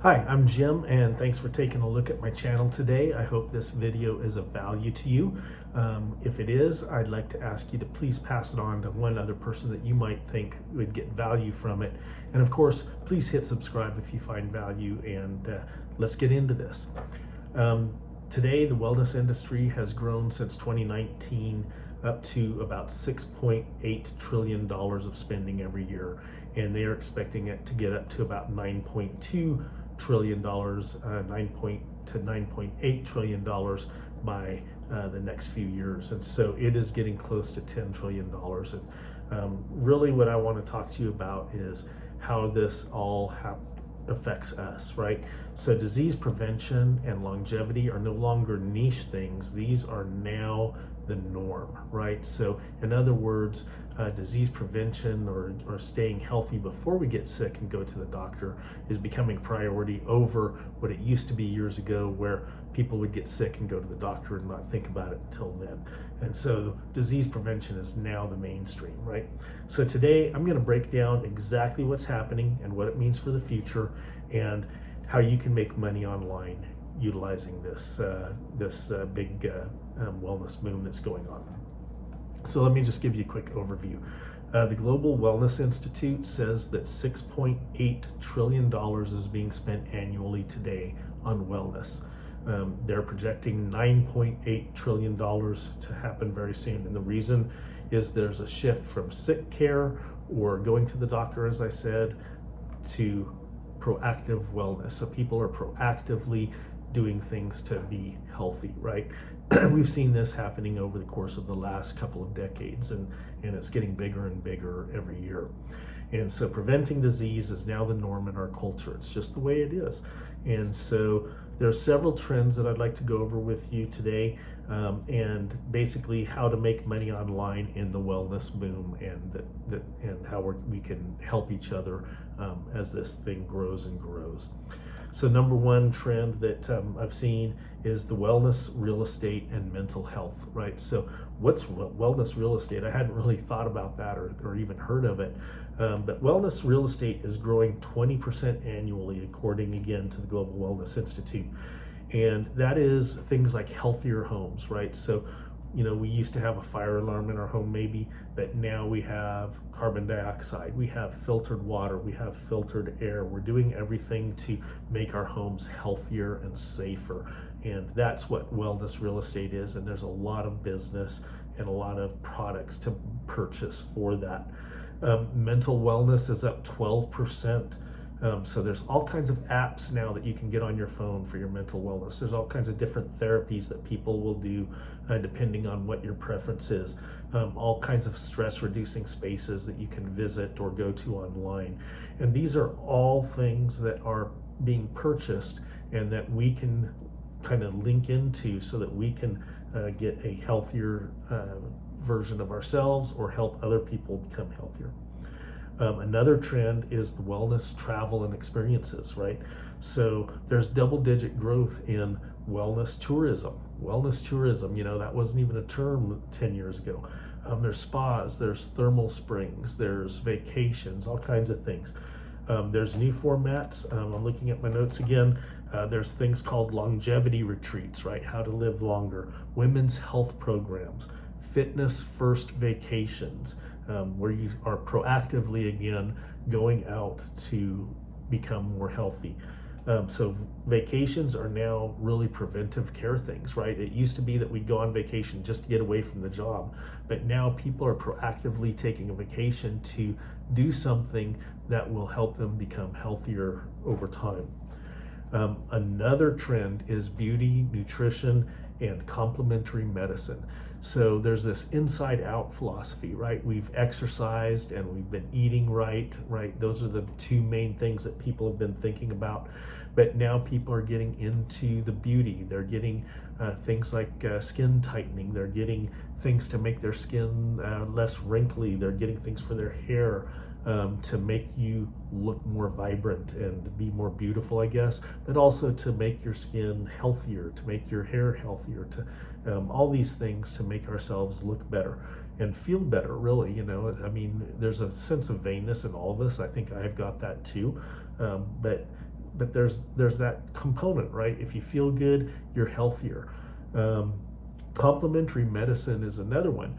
Hi, I'm Jim, and thanks for taking a look at my channel today. I hope this video is of value to you. If it is, I'd like to ask you to please pass it on to one other person that you might think would get value from it. And of course, please hit subscribe if you find value, and let's get into this. Today, the wellness industry has grown since 2019 up to about $6.8 trillion of spending every year, and they are expecting it to get up to about $9.2 trillion, 9 to $9.8 trillion by the next few years. And so it is getting close to $10 trillion. And really what I want to talk to you about is how this all affects us, right? So disease prevention and longevity are no longer niche things. These are now the norm, right? So in other words, disease prevention or staying healthy before we get sick and go to the doctor is becoming priority over what it used to be years ago, where people would get sick and go to the doctor and not think about it until then. And so disease prevention is now the mainstream, right? So today I'm going to break down exactly what's happening and what it means for the future, and how you can make money online utilizing this big wellness boom that's going on. So let me just give you a quick overview. The Global Wellness Institute says that $6.8 trillion is being spent annually today on wellness. They're projecting $9.8 trillion to happen very soon. And the reason is there's a shift from sick care or going to the doctor, as I said, to proactive wellness. So people are proactively doing things to be healthy, right? We've seen this happening over the course of the last couple of decades, and it's getting bigger and bigger every year. And so preventing disease is now the norm in our culture. It's just the way it is. And so there are several trends that I'd like to go over with you today, and basically how to make money online in the wellness boom, and how we can help each other as this thing grows and grows. So number one trend that I've seen is the wellness, real estate, and mental health, right? So what's wellness real estate? I hadn't really thought about that or even heard of it. But wellness real estate is growing 20% annually, according again to the Global Wellness Institute. And that is things like healthier homes, right? So, we used to have a fire alarm in our home maybe, but now we have carbon dioxide, we have filtered water, we have filtered air. We're doing everything to make our homes healthier and safer. And that's what wellness real estate is. And there's a lot of business and a lot of products to purchase for that. Mental wellness is up 12%. So there's all kinds of apps now that you can get on your phone for your mental wellness. There's all kinds of different therapies that people will do depending on what your preference is. All kinds of stress reducing spaces that you can visit or go to online. And these are all things that are being purchased and that we can kind of link into so that we can get a healthier version of ourselves or help other people become healthier. Another trend is the wellness, travel, and experiences, right? So there's double-digit growth in wellness tourism. Wellness tourism, that wasn't even a term 10 years ago. There's spas, there's thermal springs, there's vacations, all kinds of things. There's new formats. I'm looking at my notes again. There's things called longevity retreats, right? How to live longer. Women's health programs. Fitness first vacations, where you are proactively again going out to become more healthy. So vacations are now really preventive care things, right? It used to be that we'd go on vacation just to get away from the job, but now people are proactively taking a vacation to do something that will help them become healthier over time. Another trend is beauty, nutrition, and complementary medicine. So there's this inside out philosophy, right? We've exercised and we've been eating right? Those are the two main things that people have been thinking about. But now people are getting into the beauty. They're getting things like skin tightening. They're getting things to make their skin less wrinkly. They're getting things for their hair to make you look more vibrant and be more beautiful, I guess, but also to make your skin healthier, to make your hair healthier, to all these things to make ourselves look better and feel better, really. I mean, there's a sense of vainness in all of us. I think I've got that too. But but there's that component, right? If you feel good, you're healthier. Complementary medicine is another one.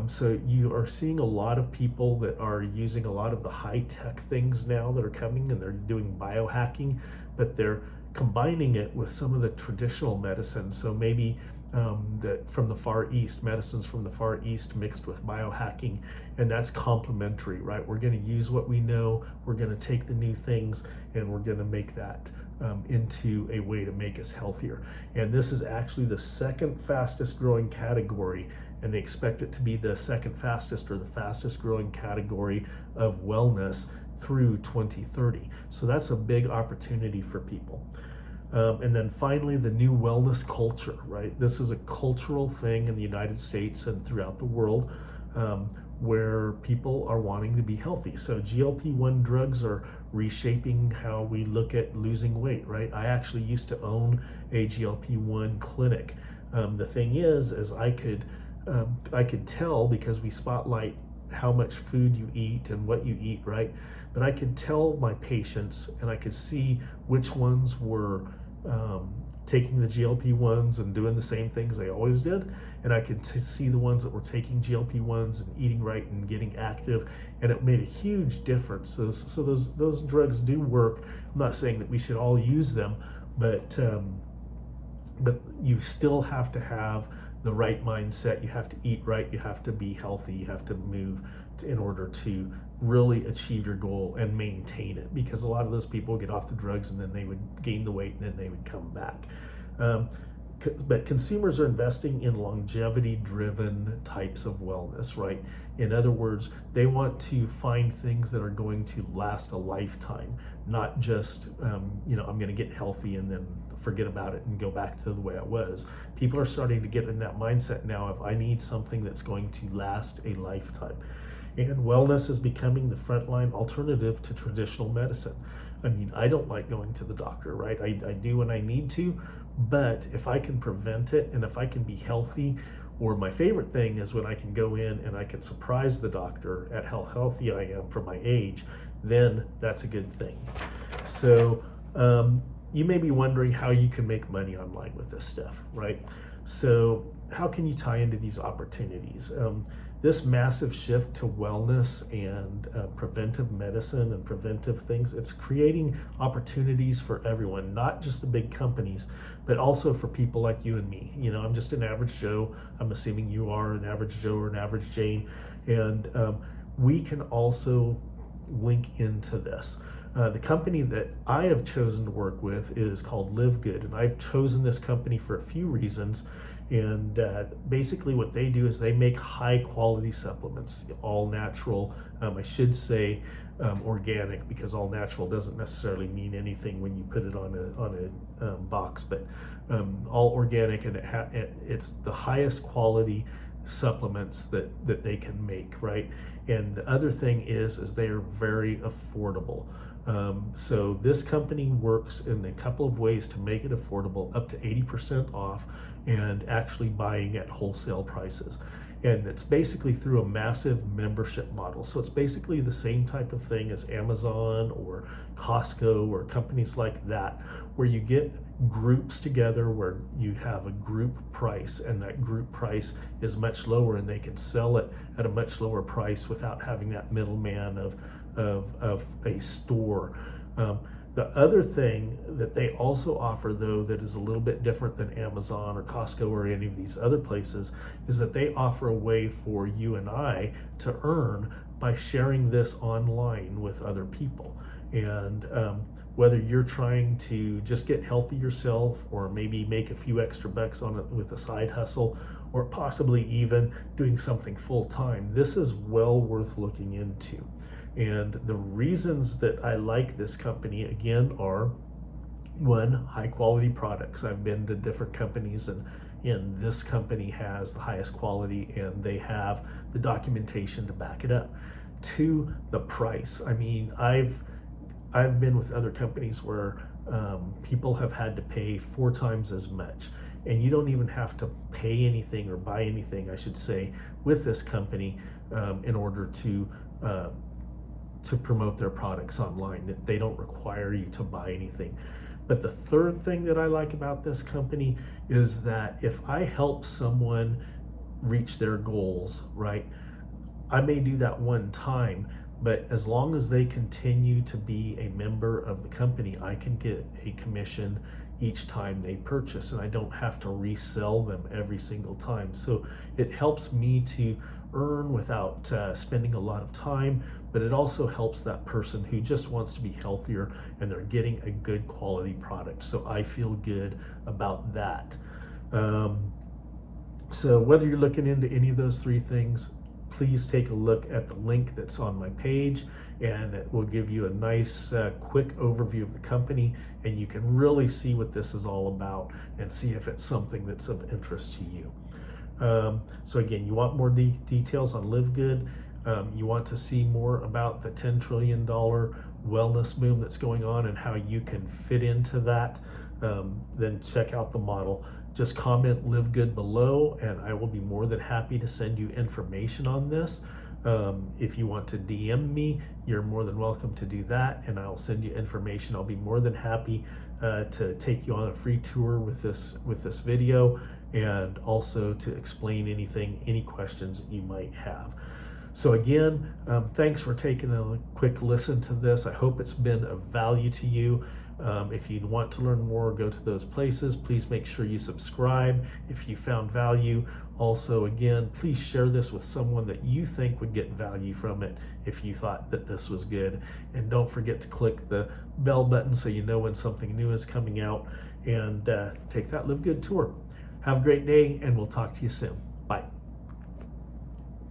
So you are seeing a lot of people that are using a lot of the high-tech things now that are coming, and they're doing biohacking, but they're combining it with some of the traditional medicine. So maybe that from the Far East, medicines from the Far East mixed with biohacking, and that's complementary, right? We're going to use what we know, we're going to take the new things, and we're going to make that into a way to make us healthier. And this is actually the second fastest growing category, and they expect it to be the second fastest or the fastest growing category of wellness through 2030. So that's a big opportunity for people. And then finally, the new wellness culture, right? This is a cultural thing in the United States and throughout the world, where people are wanting to be healthy. So GLP-1 drugs are reshaping how we look at losing weight, right? I actually used to own a GLP-1 clinic. The thing is I could tell, because we spotlight how much food you eat and what you eat, right? But I could tell my patients, and I could see which ones were taking the GLP-1s and doing the same things they always did, and I could see the ones that were taking GLP-1s and eating right and getting active, and it made a huge difference. So those drugs do work. I'm not saying that we should all use them, but you still have to have the right mindset. You have to eat right, you have to be healthy, you have to move in order to really achieve your goal and maintain it, because a lot of those people get off the drugs and then they would gain the weight and then they would come back. But consumers are investing in longevity-driven types of wellness, right? In other words, they want to find things that are going to last a lifetime, not just, I'm going to get healthy and then forget about it and go back to the way I was. People are starting to get in that mindset now of, I need something that's going to last a lifetime. And wellness is becoming the frontline alternative to traditional medicine. I mean, I don't like going to the doctor, right? I do when I need to, but if I can prevent it and if I can be healthy, or my favorite thing is when I can go in and I can surprise the doctor at how healthy I am for my age, then that's a good thing. So you may be wondering how you can make money online with this stuff, right? So how can you tie into these opportunities? This massive shift to wellness and preventive medicine and preventive things, it's creating opportunities for everyone, not just the big companies, but also for people like you and me. I'm just an average Joe. I'm assuming you are an average Joe or an average Jane. And we can also link into this. The company that I have chosen to work with is called Live Good, and I've chosen this company for a few reasons. And basically what they do is they make high quality supplements, all natural. I should say organic, because all natural doesn't necessarily mean anything when you put it on a box, but all organic, and it's the highest quality supplements that they can make, right? And the other thing is they are very affordable. So this company works in a couple of ways to make it affordable, up to 80% off, and actually buying at wholesale prices. And it's basically through a massive membership model. So it's basically the same type of thing as Amazon or Costco or companies like that, where you get groups together where you have a group price, and that group price is much lower, and they can sell it at a much lower price without having that middleman of a store. The other thing that they also offer, though, that is a little bit different than Amazon or Costco or any of these other places, is that they offer a way for you and I to earn by sharing this online with other people. And whether you're trying to just get healthy yourself, or maybe make a few extra bucks on it with a side hustle, or possibly even doing something full time, this is well worth looking into. And the reasons that I like this company, again, are, one, high quality products. I've been to different companies, and this company has the highest quality, and they have the documentation to back it up. Two, the price. I mean, I've been with other companies where people have had to pay 4 times as much, and you don't even have to pay anything or buy anything, I should say, with this company in order to to promote their products online. They don't require you to buy anything. But the third thing that I like about this company is that if I help someone reach their goals, right, I may do that one time, but as long as they continue to be a member of the company, I can get a commission each time they purchase, and I don't have to resell them every single time. So it helps me to earn without spending a lot of time, but it also helps that person who just wants to be healthier and they're getting a good quality product. So I feel good about that. So whether you're looking into any of those three things, please take a look at the link that's on my page, and it will give you a nice quick overview of the company, and you can really see what this is all about and see if it's something that's of interest to you. So again, you want more details on Live Good, you want to see more about the $10 trillion wellness boom that's going on and how you can fit into that, then check out the model. Just comment Live Good below, and I will be more than happy to send you information on this. If you want to DM me, you're more than welcome to do that, and I'll send you information. I'll be more than happy to take you on a free tour with this video, and also to explain any questions that you might have. So again, thanks for taking a quick listen to this. I hope it's been of value to you. If you want to learn more, go to those places. Please make sure you subscribe if you found value. Also, again, please share this with someone that you think would get value from it if you thought that this was good. And don't forget to click the bell button so you know when something new is coming out, and take that Live Good tour. Have a great day, and we'll talk to you soon.